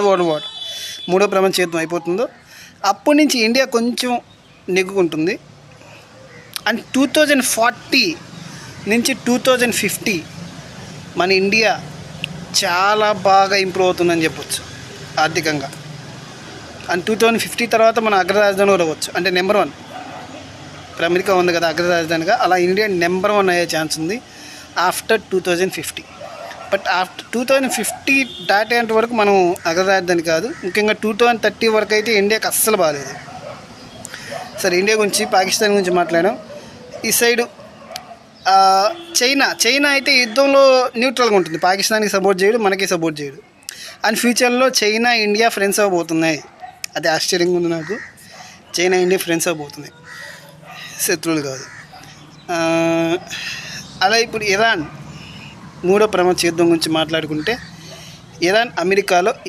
World war మూడో ప్రపంచ యుద్ధం అయిపోతుందో అప్పటి నుంచి ఇండియా కొంచెం నెగ్గుకుంటుంది. అండ్ 2040 నుంచి 2050 మన ఇండియా చాలా బాగా ఇంప్రూవ్ అవుతుందని చెప్పొచ్చు ఆర్థికంగా. అండ్ 2050 తర్వాత మన అగ్ర రాజధాని కూడా అవ్వచ్చు, అంటే నెంబర్ 1. ఇప్పుడు అమెరికా ఉంది కదా అగ్ర రాజధానిగా, అలా ఇండియా నెంబర్ 1 అయ్యే ఛాన్స్ ఉంది ఆఫ్టర్ 2050. బట్ ఆఫ్టర్ 2050 దాటేంత వరకు మనం అగ్ర రాజధాని కాదు. ముఖ్యంగా 2030 వరకు అయితే ఇండియాకి అస్సలు బాగాలేదు. సరే, ఇండియా గురించి, పాకిస్తాన్ గురించి మాట్లాడాం. ఈ సైడు చైనా అయితే యుద్ధంలో న్యూట్రల్గా ఉంటుంది. పాకిస్తాన్కి సపోర్ట్ చేయడు, మనకి సపోర్ట్ చేయడు. అండ్ ఫ్యూచర్లో చైనా ఇండియా ఫ్రెండ్స్ అవ్వబోతున్నాయి. అది ఆశ్చర్యంగా ఉంది నాకు. చైనా ఇండియా ఫ్రెండ్స్ అవ్వబోతున్నాయి, శత్రువులు కాదు. అలా ఇప్పుడు ఇరాన్ మూడో ప్రపంచ యుద్ధం గురించి మాట్లాడుకుంటే, ఇరాన్ అమెరికాలో